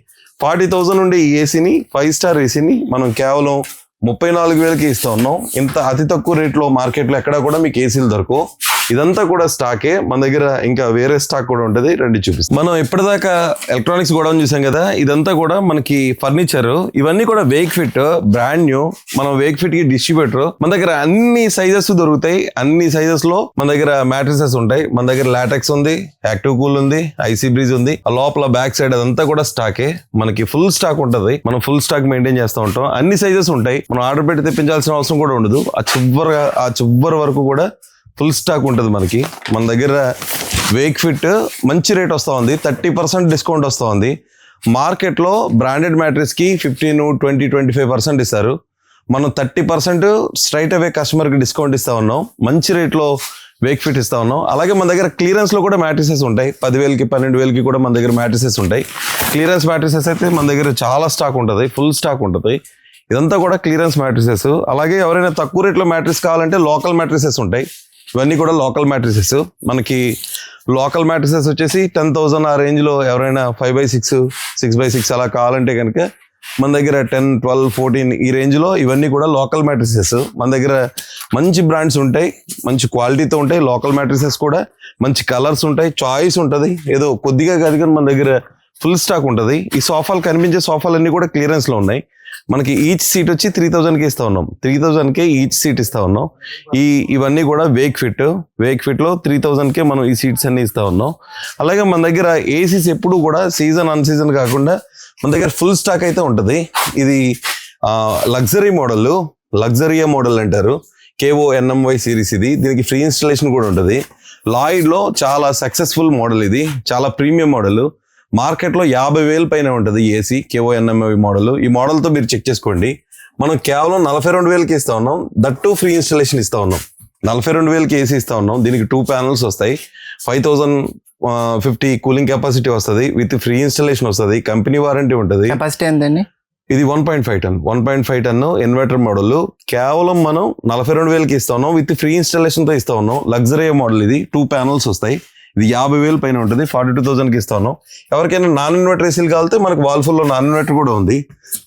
40,000 ఉండే ఈ ఏసీని, 5 స్టార్ ఏసీని మనం కేవలం 34,000కి ఇస్తా ఉన్నాం. ఇంత అతి తక్కువ రేట్లో మార్కెట్లో ఎక్కడా కూడా మీకు ఏసీలు దొరకవు. ఇదంతా కూడా స్టాకే. మన దగ్గర ఇంకా వేరే స్టాక్ కూడా ఉంటుంది. రండి చూపిస్తాం. మనం ఇప్పటిదాకా ఎలక్ట్రానిక్స్ గోడౌన్ చూసాం కదా. ఇదంతా కూడా మనకి ఫర్నిచర్. ఇవన్నీ కూడా వేక్ ఫిట్, బ్రాండ్ న్యూ. మనం వేక్ ఫిట్ కి డిస్ట్రిబ్యూటర్. మన దగ్గర అన్ని సైజెస్ దొరుకుతాయి. అన్ని సైజెస్ లో మన దగ్గర మ్యాట్రిసెస్ ఉంటాయి. మన దగ్గర లాటెక్స్ ఉంది, యాక్టివ్ కూల్ ఉంది, ఐసీ బ్రీజ్ ఉంది. ఆ లోపల బ్యాక్ సైడ్ అదంతా కూడా స్టాకే. మనకి ఫుల్ స్టాక్ ఉంటుంది. మనం ఫుల్ స్టాక్ మెయింటైన్ చేస్తూ ఉంటాం. అన్ని సైజెస్ ఉంటాయి. మనం ఆర్డర్ పెట్టి తెప్పించాల్సిన అవసరం కూడా ఉండదు. ఆ చివరి వరకు కూడా ఫుల్ స్టాక్ ఉంటుంది మనకి. మన దగ్గర వేక్ ఫిట్ మంచి రేట్ వస్తూ ఉంది. 30% డిస్కౌంట్ వస్తూ ఉంది. మార్కెట్లో బ్రాండెడ్ మ్యాట్రిస్కి 15, 20, 25% ఇస్తారు. మనం 30% స్ట్రైట్ అవే కస్టమర్కి డిస్కౌంట్ ఇస్తా ఉన్నాం. మంచి రేట్లో వేక్ ఫిట్ ఇస్తా ఉన్నాం. అలాగే మన దగ్గర క్లియరెన్స్లో కూడా మ్యాట్రిసెస్ ఉంటాయి. 10,000కి 12,000కి కూడా మన దగ్గర మ్యాట్రిసెస్ ఉంటాయి. క్లియరెన్స్ మ్యాట్రిసెస్ అయితే మన దగ్గర చాలా స్టాక్ ఉంటుంది. ఫుల్ స్టాక్ ఉంటుంది. ఇదంతా కూడా క్లియరెన్స్ మ్యాట్రిసెస్. అలాగే ఎవరైనా తక్కువ రేట్లో మ్యాట్రిస్ కావాలంటే లోకల్ మ్యాట్రిసెస్ ఉంటాయి. ఇవన్నీ కూడా లోకల్ మ్యాట్రిసెస్. మనకి లోకల్ మ్యాట్రిసెస్ వచ్చేసి 10,000 ఆ రేంజ్లో ఎవరైనా 5x6, 6x6 అలా కావాలంటే కనుక మన దగ్గర 10, 12, 14 ఈ రేంజ్లో ఇవన్నీ కూడా లోకల్ మ్యాట్రిసెస్. మన దగ్గర మంచి బ్రాండ్స్ ఉంటాయి, మంచి క్వాలిటీతో ఉంటాయి. లోకల్ మ్యాట్రిసెస్ కూడా మంచి కలర్స్ ఉంటాయి, చాయిస్ ఉంటుంది. ఏదో కొద్దిగా కాదు కానీ మన దగ్గర ఫుల్ స్టాక్ ఉంటుంది. ఈ సోఫాలు కనిపించే సోఫాలు అన్నీ కూడా క్లియరెన్స్లో ఉన్నాయి. మనకి ఈచ్ సీట్ వచ్చి 3,000కి ఇస్తా ఉన్నాం. 3,000కే ఈచ్ సీట్ ఇస్తా ఉన్నాం. ఇవన్నీ కూడా వేక్ ఫిట్లో 3,000కే మనం ఈ సీట్స్ అన్ని ఇస్తా ఉన్నాం. అలాగే మన దగ్గర ఏసీస్ ఎప్పుడు కూడా సీజన్ అన్ సీజన్ కాకుండా మన దగ్గర ఫుల్ స్టాక్ అయితే ఉంటుంది. ఇది లగ్జరియా మోడల్ అంటారు. KONMY సిరీస్ ఇది. దీనికి ఫ్రీ ఇన్స్టాలేషన్ కూడా ఉంటుంది. లాయిడ్లో చాలా సక్సెస్ఫుల్ మోడల్. ఇది చాలా ప్రీమియం మోడల్. మార్కెట్లో 50,000 పైన ఉంటుంది ఏసీ KONMY మోడల్. ఈ మోడల్తో మీరు చెక్ చేసుకోండి. మనం కేవలం 42,000కి ఇస్తా ఉన్నాం. దట్టు ఫ్రీ ఇన్స్టాలేషన్ ఇస్తా ఉన్నాం. 42,000కి ఏసీ ఇస్తా ఉన్నాం. దీనికి 2 panels వస్తాయి. 5,050 కూలింగ్ కెపాసిటీ వస్తుంది. విత్ ఫ్రీ ఇన్స్టాలేషన్ వస్తుంది. కంపెనీ వారంటీ ఉంటుంది. కెపాసిటీ ఎంతండి? ఇది 1.5 టన్ ఇన్వర్టర్ మోడల్. కేవలం మనం 42,000కి ఇస్తా ఉన్నాం. విత్ ఫ్రీ ఇన్స్టాలేషన్తో ఇస్తా ఉన్నాం. లగ్జరీ మోడల్ ఇది. 2 panels వస్తాయి. ఇది 50,000 పైన ఉంటుంది. 42,000కి ఇస్తా ఉన్నాం. ఎవరికైనా నాన్ ఇన్వర్టర్ ఏసీలు కావాలంటే మనకు వాల్ఫుల్లో నాన్ ఇన్వర్టర్ కూడా ఉంది.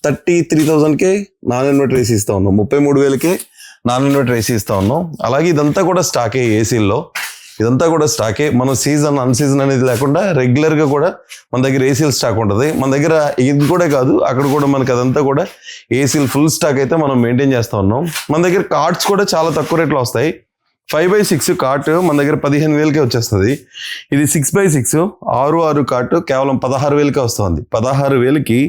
33,000కే నాన్ ఇన్వర్టర్ ఏసీ ఇస్తా ఉన్నాం. 33,000కే నాన్ ఇన్వర్టర్ ఏసీ ఇస్తా ఉన్నాం. అలాగే ఇదంతా కూడా స్టాకే. ఏసీల్లో ఇదంతా కూడా స్టాకే. మనం సీజన్ అన్ సీజన్ అనేది లేకుండా రెగ్యులర్గా కూడా మన దగ్గర ఏసీలు స్టాక్ ఉంటుంది. మన దగ్గర ఇది కూడా కాదు, అక్కడ కూడా మనకి అదంతా కూడా ఏసీలు ఫుల్ స్టాక్ అయితే మనం మెయింటైన్ చేస్తూ ఉన్నాం. మన దగ్గర కార్డ్స్ కూడా చాలా తక్కువ రేట్లో వస్తాయి. 5x6 కార్ట్ మన దగ్గర 15,000కే వచ్చేస్తుంది. ఇది 6x6 6 కార్ట్ కేవలం 16,000కే వస్తుంది. 16,000కి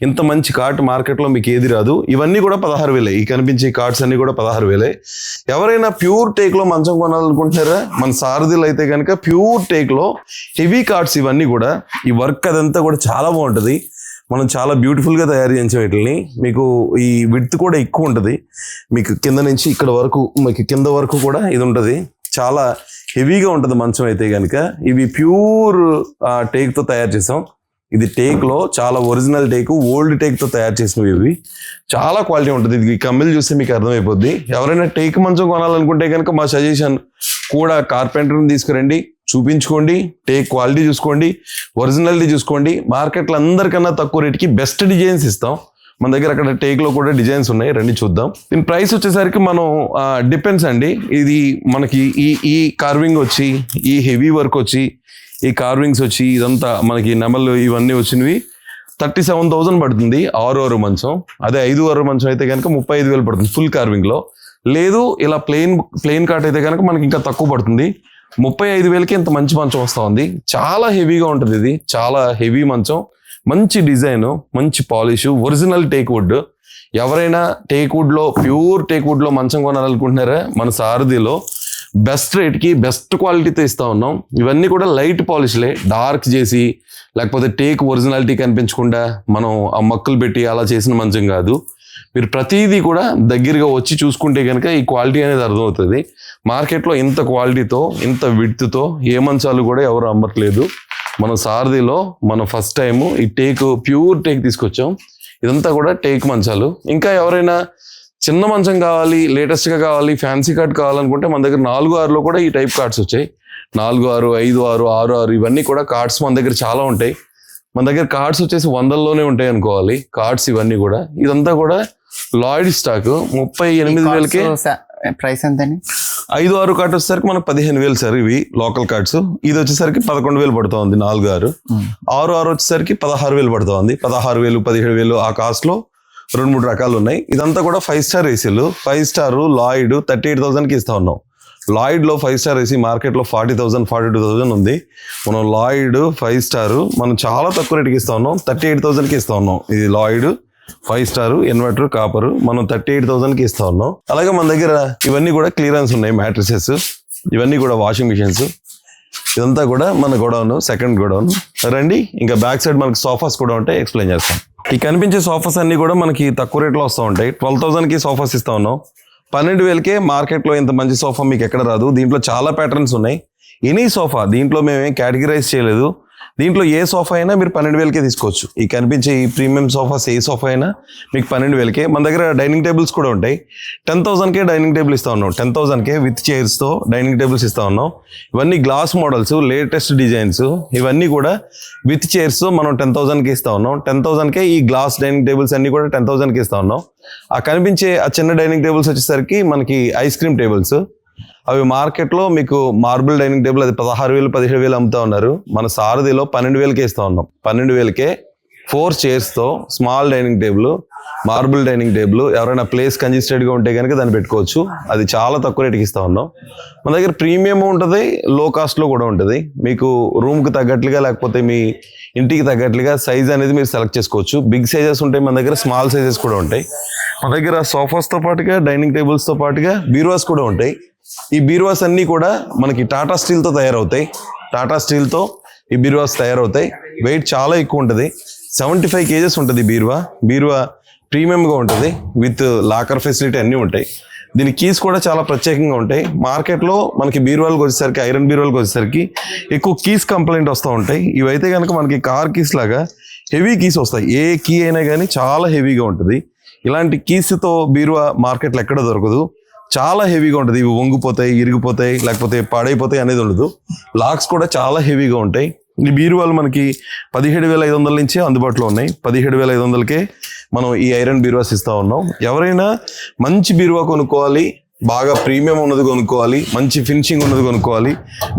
ఇంత మంచి కార్ట్ మార్కెట్లో మీకు ఏది రాదు. ఇవన్నీ కూడా 16,000. ఈ కనిపించే కార్ట్స్ అన్ని కూడా 16,000. ఎవరైనా ప్యూర్ టేక్లో మంచం కొనాలనుకుంటున్నారా? మన సారథిలో అయితే కనుక ప్యూర్ టేక్లో హెవీ కార్ట్స్ ఇవన్నీ కూడా. ఈ వర్క్ అదంతా కూడా చాలా బాగుంటుంది. మనం చాలా బ్యూటిఫుల్గా తయారు చేయించాం వీటిని. మీకు ఈ విడ్త్ కూడా ఎక్కువ ఉంటుంది. మీకు కింద నుంచి ఇక్కడ వరకు, మీకు కింద వరకు కూడా ఇది ఉంటుంది. చాలా హెవీగా ఉంటుంది మంచం అయితే కనుక. ఇవి ప్యూర్ టేక్తో తయారు చేసాం. ఇది టేక్లో చాలా ఒరిజినల్ టేక్, ఓల్డ్ టేక్తో తయారు చేసినవి. ఇవి చాలా క్వాలిటీ ఉంటుంది. ఇది కమ్మిలు చూస్తే మీకు అర్థమైపోద్ది. ఎవరైనా టేక్ మంచం కొనాలనుకుంటే కనుక మా సజెషన్ కూడా కార్పెంటర్ని తీసుకురండి, చూపించుకోండి, టేక్ క్వాలిటీ చూసుకోండి, ఒరిజినాలిటీ చూసుకోండి. మార్కెట్లో అందరికన్నా తక్కువ రేట్కి బెస్ట్ డిజైన్స్ ఇస్తాం. మన దగ్గర అక్కడ టేక్లో కూడా డిజైన్స్ ఉన్నాయి, రండి చూద్దాం. దీని ప్రైస్ వచ్చేసరికి మనం డిపెండ్స్ అండి. ఇది మనకి ఈ కార్వింగ్ వచ్చి, ఈ హెవీ వర్క్ వచ్చి, ఈ కార్వింగ్స్ వచ్చి, ఇదంతా మనకి నెమలు ఇవన్నీ వచ్చినవి 37,000 పడుతుంది 6 మంచం. అదే 5 మంచం అయితే కనుక 35,000 పడుతుంది ఫుల్ కార్వింగ్లో. లేదు ఇలా ప్లెయిన్ కాట్ అయితే కనుక మనకి ఇంకా తక్కువ పడుతుంది. 35,000కి ఇంత మంచి మంచం వస్తూ ఉంది. చాలా హెవీగా ఉంటుంది. ఇది చాలా హెవీ మంచం, మంచి డిజైన్, మంచి పాలిష్, ఒరిజినల్ టేక్ వుడ్. ఎవరైనా టేక్ వుడ్లో, ప్యూర్ టేక్ వుడ్లో మంచం కొనాలనుకుంటున్నారా, మన సారథిలో బెస్ట్ రేట్కి బెస్ట్ క్వాలిటీతో ఇస్తూ ఉన్నాం. ఇవన్నీ కూడా లైట్ పాలిష్లే, డార్క్ చేసి లేకపోతే టేక్ ఒరిజినాలిటీ కనిపించకుండా మనం ఆ మక్కులు పెట్టి అలా చేసిన మంచం కాదు. మీరు ప్రతిదీ కూడా దగ్గరగా వచ్చి చూసుకుంటే కనుక ఈ క్వాలిటీ అనేది అర్థమవుతుంది. మార్కెట్లో ఇంత క్వాలిటీతో, ఇంత విడ్త్తో ఏ మంచాలు కూడా ఎవరు అమ్మట్లేదు. మన సారథిలో మనం ఫస్ట్ టైము ఈ టేక్, ప్యూర్ టేక్ తీసుకొచ్చాం. ఇదంతా కూడా టేక్ మంచాలు. ఇంకా ఎవరైనా చిన్న మంచం కావాలి, లేటెస్ట్గా కావాలి, ఫ్యాన్సీ కార్డ్ కావాలనుకుంటే మన దగ్గర 4-6లో కూడా ఈ టైప్ కార్డ్స్ వచ్చాయి. 4-6, 5-6, 6-6 ఇవన్నీ కూడా కార్డ్స్ మన దగ్గర చాలా ఉంటాయి. మన దగ్గర కార్డ్స్ వచ్చేసి 100లోనే ఉంటాయి అనుకోవాలి కార్డ్స్ ఇవన్నీ కూడా. ఇదంతా కూడా లాయిడ్ స్టాక్. 38,000కే ప్రైస్ ఎంతండి? 5-6 కార్డ్స్ వచ్చేసరికి మనకు 15,000 సార్. ఇవి లోకల్ కార్డ్స్. ఇది వచ్చేసరికి 11,000 పడుతూ ఉంది 4-6. 6-6 వచ్చేసరికి 16,000 పడుతూ ఉంది. 16,000, 17,000 ఆ కాస్ట్లో 2-3 రకాలు ఉన్నాయి. ఇదంతా కూడా 5 స్టార్ ఏసీలు. 5 స్టార్ లాయిడ్ 38,000కి ఇస్తా ఉన్నాం. లాయిడ్లో 5 స్టార్ ఏసీ మార్కెట్లో 40,000, 42,000 ఉంది. మనం లాయిడ్ 5 స్టార్ మనం చాలా తక్కువ రేటుకి ఇస్తా ఉన్నాం. 38,000కి ఇస్తా ఉన్నాం. ఇది లాయిడ్ 5 స్టార్ ఇన్వర్టర్ కాపర్ మనం 38,000కి ఇస్తా ఉన్నాం. అలాగే మన దగ్గర ఇవన్నీ కూడా క్లియరెన్స్ ఉన్నాయి. మ్యాట్రిసెస్, ఇవన్నీ కూడా వాషింగ్ మిషన్స్. ఇదంతా కూడా మన గోడౌన్, సెకండ్ గోడౌన్. రండి, ఇంకా బ్యాక్ సైడ్ మనకి సోఫాస్ కూడా ఉంటాయి, ఎక్స్ప్లెయిన్ చేస్తాం. ఈ కనిపించే సోఫాస్ అన్ని కూడా మనకి తక్కువ రేట్లో వస్తూ ఉంటాయి. 12,000కి సోఫాస్ ఇస్తా ఉన్నాం. 12,000కే మార్కెట్లో ఇంత మంచి సోఫా మీకు ఎక్కడ రాదు. దీంట్లో చాలా ప్యాటర్న్స్ ఉన్నాయి. ఎనీ సోఫా, దీంట్లో మేమేం కేటగిరైజ్ చేయలేదు. దీంట్లో ఏ సోఫా అయినా మీరు 12,000కే తీసుకోవచ్చు. ఈ కనిపించే ఈ ప్రీమియం సోఫాస్ ఏ సోఫా అయినా మీకు 12,000కే. మన దగ్గర డైనింగ్ టేబుల్స్ కూడా ఉంటాయి. 10,000కే డైనింగ్ టేబుల్ ఇస్తా ఉన్నాం. 10,000కే విత్ చైర్స్తో డైనింగ్ టేబుల్స్ ఇస్తా ఉన్నాం. ఇవన్నీ గ్లాస్ మోడల్స్, లేటెస్ట్ డిజైన్స్. ఇవన్నీ కూడా విత్ చైర్స్తో మనం 10,000కి ఇస్తా ఉన్నాం. 10,000కే ఈ గ్లాస్ డైనింగ్ టేబుల్స్ అన్ని కూడా 10,000కి ఇస్తా ఉన్నాం. ఆ కనిపించే ఆ చిన్న డైనింగ్ టేబుల్స్ వచ్చేసరికి మనకి ఐస్ క్రీమ్ టేబుల్స్. అవి మార్కెట్లో మీకు మార్బుల్ డైనింగ్ టేబుల్ అది 16,000, 17,000 అమ్ముతా ఉన్నారు. మన సారథిలో 12,000కే ఇస్తా ఉన్నాం. 12,000కే 4 చైర్స్తో small dining table, marble dining table. ఎవరైనా ప్లేస్ కంజెస్టెడ్గా ఉంటే కనుక దాన్ని పెట్టుకోవచ్చు. అది చాలా తక్కువ రేటుకి ఇస్తా ఉన్నాం. మన దగ్గర ప్రీమియం ఉంటుంది, లో కాస్ట్లో కూడా ఉంటుంది. మీకు రూమ్కి తగ్గట్లుగా లేకపోతే మీ ఇంటికి తగ్గట్లుగా సైజ్ అనేది మీరు సెలెక్ట్ చేసుకోవచ్చు. బిగ్ సైజెస్ ఉంటాయి మన దగ్గర, స్మాల్ సైజెస్ కూడా ఉంటాయి. మన దగ్గర సోఫాస్తో పాటుగా డైనింగ్ టేబుల్స్తో పాటుగా బీరువాస్ కూడా ఉంటాయి. ఈ బీరువాస్ అన్నీ కూడా మనకి టాటా స్టీల్తో తయారవుతాయి. టాటా స్టీల్తో ఈ బీరువాస్ తయారవుతాయి. వెయిట్ చాలా ఎక్కువ ఉంటుంది. 75 kgs ఉంటుంది బీరువా ప్రీమియంగా ఉంటుంది. విత్ లాకర్ ఫెసిలిటీ అన్నీ ఉంటాయి. దీని కీస్ కూడా చాలా ప్రత్యేకంగా ఉంటాయి. మార్కెట్లో మనకి బీరువాలకు వచ్చేసరికి, ఐరన్ బీరువాలకు వచ్చేసరికి ఎక్కువ కీస్ కంప్లైంట్ వస్తూ ఉంటాయి. ఇవైతే కనుక మనకి కార్ కీస్ లాగా హెవీ కీస్ వస్తాయి. ఏ కీ అయినా కానీ చాలా హెవీగా ఉంటుంది. ఇలాంటి కీస్తో బీరువా మార్కెట్లో ఎక్కడ దొరకదు. చాలా హెవీగా ఉంటుంది. ఇవి వంగిపోతాయి, ఇరిగిపోతాయి, లేకపోతే పాడైపోతాయి అనేది ఉండదు. లాక్స్ కూడా చాలా హెవీగా ఉంటాయి. ఈ బీరువాలు మనకి 17,500 నుంచి అందుబాటులో ఉన్నాయి. 17,500కే మనం ఈ ఐరన్ బీరువాస్ ఇస్తా ఉన్నాం. ఎవరైనా మంచి బీరువా కొనుక్కోవాలి, బాగా ప్రీమియం ఉన్నది కొనుక్కోవాలి, మంచి ఫినిషింగ్ ఉన్నది కొనుక్కోవాలి,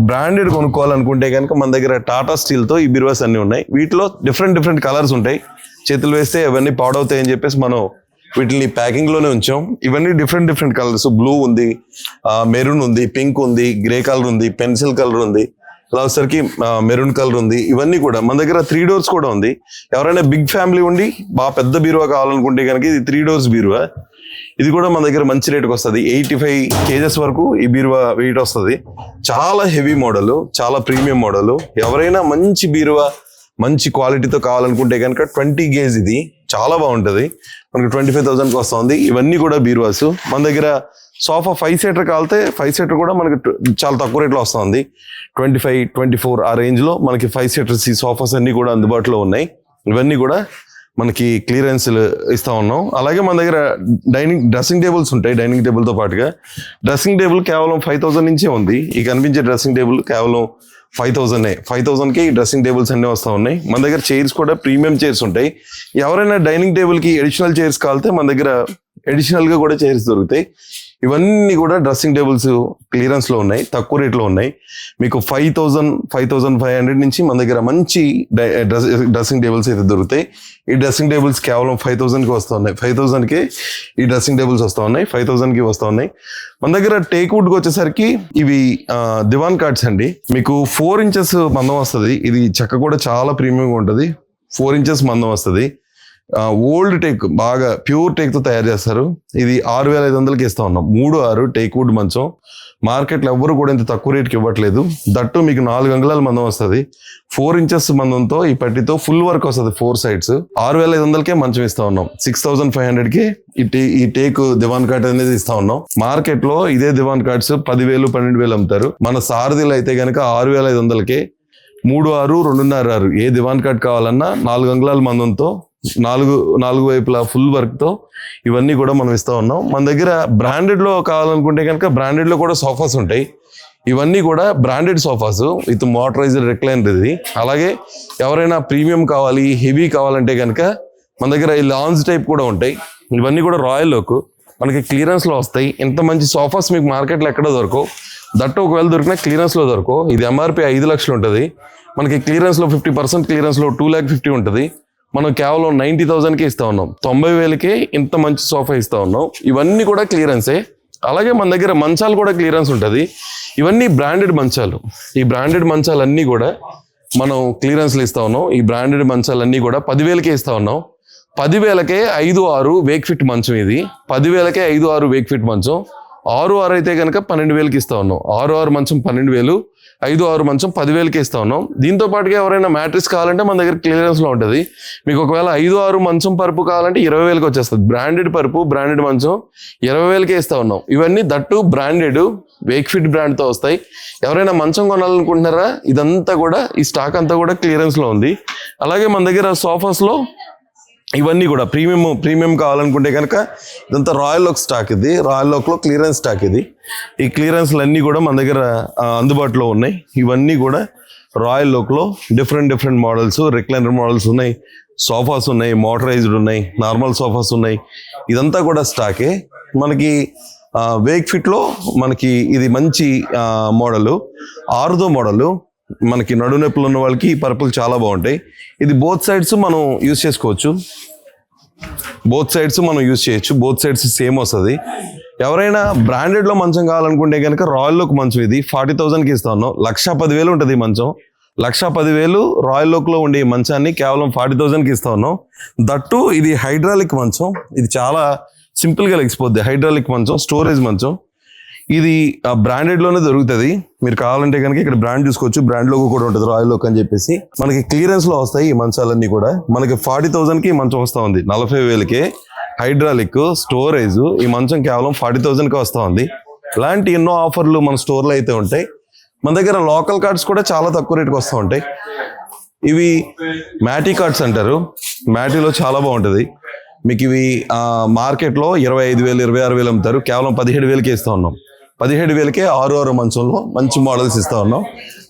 బ్రాండెడ్ కొనుక్కోవాలనుకుంటే కనుక మన దగ్గర టాటా స్టీల్తో ఈ బీరువాస్ అన్నీ ఉన్నాయి. వీటిలో డిఫరెంట్ కలర్స్ ఉంటాయి. చేతులు వేస్తే అవన్నీ పాడవుతాయి అని చెప్పేసి మనం వీటిని ప్యాకింగ్లోనే ఉంచాం. ఇవన్నీ డిఫరెంట్ కలర్స్. బ్లూ ఉంది, మెరూన్ ఉంది, పింక్ ఉంది, గ్రే కలర్ ఉంది, పెన్సిల్ కలర్ ఉంది, ఇలా వచ్చేసరికి మెరూన్ కలర్ ఉంది. ఇవన్నీ కూడా మన దగ్గర 3 doors కూడా ఉంది. ఎవరైనా బిగ్ ఫ్యామిలీ ఉండి బాగా పెద్ద బీరువా కావాలనుకుంటే కనుక ఇది 3 doors బీరువా. ఇది కూడా మన దగ్గర మంచి రేటుకి వస్తుంది. 85 kgs వరకు ఈ బీరువా వెయిట్ వస్తుంది. చాలా హెవీ మోడల్, చాలా ప్రీమియం మోడల్. ఎవరైనా మంచి బీరువా మంచి క్వాలిటీతో కావాలనుకుంటే కనుక 20 gauge ఇది చాలా బాగుంటుంది. మనకి 25,000కి వస్తుంది. ఇవన్నీ కూడా బీరువాస్. మన దగ్గర సోఫా 5 సీటర్ కాలితే 5 సీటర్ కూడా మనకి చాలా తక్కువ రేట్లో వస్తుంది. 25, 24 ఆ రేంజ్లో మనకి 5 సీటర్స్ ఈ సోఫాస్ అన్నీ కూడా అందుబాటులో ఉన్నాయి. ఇవన్నీ కూడా మనకి క్లియరెన్స్ ఇస్తా ఉన్నాం. అలాగే మన దగ్గర డ్రెస్సింగ్ టేబుల్స్ ఉంటాయి. డైనింగ్ టేబుల్తో పాటుగా డ్రెస్సింగ్ టేబుల్ కేవలం 5,000 నుంచే ఉంది. ఈ కనిపించే డ్రెస్సింగ్ టేబుల్ కేవలం 5,000కి ఈ డ్రెస్సింగ్ టేబుల్స్ అన్నీ వస్తూ ఉన్నాయి. మన దగ్గర చైర్స్ కూడా ప్రీమియం చైర్స్ ఉంటాయి. ఎవరైనా డైనింగ్ టేబుల్కి అడిషనల్ చైర్స్ కావాలితే మన దగ్గర అడిషనల్గా కూడా చైర్స్ దొరుకుతాయి. ఇవన్నీ కూడా డ్రెస్సింగ్ టేబుల్స్ క్లియరెన్స్లో ఉన్నాయి, తక్కువ రేట్లో ఉన్నాయి. మీకు 5,500 నుంచి మన దగ్గర మంచి డ్రెస్సింగ్ టేబుల్స్ అయితే దొరుకుతాయి. ఈ డ్రెస్సింగ్ టేబుల్స్ కేవలం 5,000కి వస్తూ ఉన్నాయి. 5,000కి ఈ డ్రెస్సింగ్ టేబుల్స్ వస్తూ ఉన్నాయి. 5,000కి వస్తూ ఉన్నాయి. మన దగ్గర టేక్ వుడ్కి వచ్చేసరికి ఇవి దివాన్ కార్డ్స్ అండి. మీకు 4 ఇంచెస్ మందం వస్తుంది. ఇది చెక్క కూడా చాలా ప్రీమియంగా ఉంటుంది. 4 ఇంచెస్ మందం వస్తుంది. ఓల్డ్ టేక్, బాగా ప్యూర్ టేక్తో తయారు చేస్తారు. ఇది 6,500కి ఇస్తా ఉన్నాం. 3/6 టేక్ వుడ్ మంచం. మార్కెట్లో ఎవ్వరు కూడా ఇంత తక్కువ రేట్కి ఇవ్వట్లేదు. దట్టు మీకు 4 అంగుళాల మందం వస్తుంది. 4 ఇంచెస్ మందంతో ఈ పట్టితో ఫుల్ వర్క్ వస్తుంది. 4 సైడ్స్ 6,500కే మంచం ఇస్తా ఉన్నాం. 6,500కి ఈ టేక్ దివాన్ కార్డ్ అనేది ఇస్తా ఉన్నాం. మార్కెట్ లో ఇదే దివాన్ కార్డ్స్ 10,000, 12,000 అమ్ముతారు. మన సారథిలో అయితే కనుక 6,500కే 3/6, 2.5 ఏ దివాన్ కార్డ్ కావాలన్నా 4 అంగుళాల మందంతో నాలుగు వైపులా ఫుల్ వర్క్ తో ఇవన్నీ కూడా మనం ఇస్తా ఉన్నాం. మన దగ్గర బ్రాండెడ్ లో కావాలనుకుంటే కనుక బ్రాండెడ్ లో కూడా సోఫాస్ ఉంటాయి. ఇవన్నీ కూడా branded sofas with motorised recliner ఇది. అలాగే ఎవరైనా ప్రీమియం కావాలి, హెవీ కావాలంటే కనుక మన దగ్గర ఈ లాంజ్ టైప్ కూడా ఉంటాయి. ఇవన్నీ కూడా రాయల్ లుక్ మనకి క్లియరెన్స్ లో వస్తాయి. ఇంత మంచి సోఫాస్ మీకు మార్కెట్లో ఎక్కడ దొరకవు. దట్టు ఒకవేళ దొరికినా క్లియరెన్స్ లో దొరకవు. ఇది ఎంఆర్పి 5 లక్షలు ఉంటుంది. మనకి క్లియరెన్స్ లో 50% క్లియరెన్స్ లో 2,50,000 ఉంటుంది. మనం కేవలం 90,000కి ఇస్తా ఉన్నాం. 90,000కే ఇంత మంచి సోఫా ఇస్తా ఉన్నాం. ఇవన్నీ కూడా క్లియరెన్సే. అలాగే మన దగ్గర మంచాలు కూడా క్లియరెన్స్ ఉంటుంది. ఇవన్నీ బ్రాండెడ్ మంచాలు. ఈ బ్రాండెడ్ మంచాలన్నీ కూడా మనం క్లియరెన్స్లు ఇస్తా ఉన్నాం. ఈ బ్రాండెడ్ మంచాలన్నీ కూడా 10,000కే ఇస్తా ఉన్నాం. 10,000కే 5/6 వేక్ ఫిట్ మంచం. ఇది 10,000కే 5/6 వేక్ ఫిట్ మంచం. 6/6 అయితే కనుక 12,000కి ఇస్తా ఉన్నాం. 6/6 మంచం 12,000, 5/6 మంచం 10,000కి ఇస్తా ఉన్నాం. దీంతో పాటుగా ఎవరైనా మ్యాట్రిక్స్ కావాలంటే మన దగ్గర క్లియరెన్స్ లో ఉంటుంది. మీకు ఒకవేళ 5/6 మంచం పరుపు కావాలంటే 20,000కి వచ్చేస్తుంది. బ్రాండెడ్ పరుపు, బ్రాండెడ్ మంచం 20,000కే ఇస్తా ఉన్నాం. ఇవన్నీ that branded Wake fit brand తో వస్తాయి. ఎవరైనా మంచం కొనాలనుకుంటున్నారా, ఇదంతా కూడా ఈ స్టాక్ అంతా కూడా క్లియరెన్స్ లో ఉంది. అలాగే మన దగ్గర సోఫాస్ లో ఇవన్నీ కూడా ప్రీమియం కావాలనుకుంటే కనుక ఇదంతా రాయల్ ఓక్ స్టాక్. ఇది రాయల్ ఓక్ లో క్లియరెన్స్ స్టాక్. ఇది ఈ క్లియరెన్స్లు అన్నీ కూడా మన దగ్గర అందుబాటులో ఉన్నాయి. ఇవన్నీ కూడా రాయల్ ఓక్ లో డిఫరెంట్ మోడల్స్, రిక్లైనర్ మోడల్స్ ఉన్నాయి, సోఫాస్ ఉన్నాయి, మోటరైజ్డ్ ఉన్నాయి, నార్మల్ సోఫాస్ ఉన్నాయి. ఇదంతా కూడా స్టాకే. మనకి వేక్ ఫిట్ లో మనకి ఇది మంచి మోడలు, ఆరుదో మోడలు. మనకి నడునొప్పులు ఉన్న వాళ్ళకి ఈ పరుపులు చాలా బాగుంటాయి. ఇది బోత్ సైడ్స్ మనం యూజ్ చేసుకోవచ్చు. బోత్ సైడ్స్ సేమ్ వస్తుంది. ఎవరైనా బ్రాండెడ్ లో మంచం కావాలనుకుంటే కనుక రాయల్ లుక్ మంచం ఇది 40,000కి ఇస్తా ఉన్నాం. 1,10,000 ఉంటుంది ఈ మంచం. 1,10,000 రాయల్ లుక్ లో ఉండే ఈ మంచాన్ని కేవలం 40,000కి ఇస్తా ఉన్నాం. దట్టు ఇది హైడ్రాలిక్ మంచం. ఇది చాలా సింపుల్ గా లెగిసిపోద్ది. హైడ్రాలిక్ మంచం, స్టోరేజ్ మంచం. ఇది బ్రాండెడ్ లోనే దొరుకుతుంది. మీరు కావాలంటే కనుక ఇక్కడ బ్రాండ్ చూసుకోవచ్చు. బ్రాండ్ లోగో కూడా ఉంటుంది, రాయల్ లోక్ అని చెప్పేసి. మనకి క్లియరెన్స్ లో వస్తాయి ఈ మంచాలన్నీ కూడా. మనకి 40,000కి మంచం వస్తా ఉంది. 40,000కే హైడ్రాలిక్ స్టోరేజ్ ఈ మంచం కేవలం 40,000కి వస్తా ఉంది. ఇలాంటి ఎన్నో ఆఫర్లు మన స్టోర్లో అయితే ఉంటాయి. మన దగ్గర లోకల్ కార్డ్స్ కూడా చాలా తక్కువ రేట్కి వస్తూ ఉంటాయి. ఇవి మ్యాటీ కార్డ్స్ అంటారు. మ్యాటీలో చాలా బాగుంటుంది. మీకు ఇవి మార్కెట్లో 25,000, 26,000 అమ్ముతారు. కేవలం 17,000కే ఇస్తా ఉన్నాం. 17,000కే 6/6 మంచంలో మంచి మోడల్స్ ఇస్తా ఉన్నాం.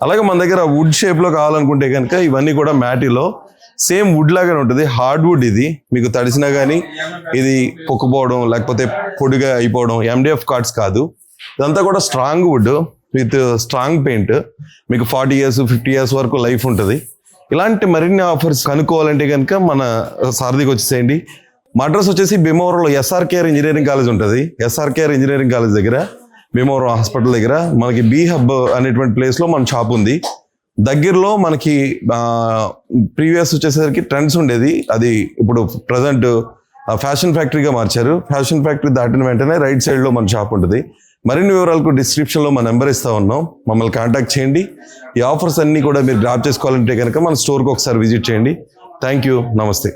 అలాగే మన దగ్గర వుడ్ షేప్ లో కావాలనుకుంటే కనుక ఇవన్నీ కూడా మ్యాటీలో సేమ్ వుడ్ లాగానే ఉంటుంది. Hard wood. ఇది మీకు తడిసినా కానీ ఇది పొక్కుపోవడం లేకపోతే పొడిగా అయిపోవడం MDF కార్డ్స్ కాదు. ఇదంతా కూడా strong wood with strong paint. మీకు 40 years, 50 years వరకు లైఫ్ ఉంటుంది. ఇలాంటి మరిన్ని ఆఫర్స్ కనుక్కోవాలంటే కనుక మన సారథికి వచ్చేసేయండి. మా అడ్రస్ వచ్చేసి భీమవరంలో SRKR ఇంజనీరింగ్ కాలేజ్ ఉంటుంది. SRKR ఇంజనీరింగ్ కాలేజ్ దగ్గర, భీమవరం హాస్పిటల్ దగ్గర మనకి బీ హబ్ అనేటువంటి ప్లేస్లో మన షాప్ ఉంది. దగ్గరలో మనకి ప్రీవియస్ వచ్చేసరికి ట్రెండ్స్ ఉండేది. అది ఇప్పుడు ప్రజెంట్ ఫ్యాషన్ ఫ్యాక్టరీగా మార్చారు. ఫ్యాషన్ ఫ్యాక్టరీ దాటిన వెంటనే రైట్ సైడ్లో మన షాప్ ఉంటుంది. మరిన్ని వివరాలకు డిస్క్రిప్షన్లో మా నెంబర్ ఇస్తా ఉన్నాం. మమ్మల్ని కాంటాక్ట్ చేయండి. ఈ ఆఫర్స్ అన్నీ కూడా మీరు గ్రాప్ చేసుకోవాలంటే కనుక మన స్టోర్కి ఒకసారి విజిట్ చేయండి. Thank you. నమస్తే.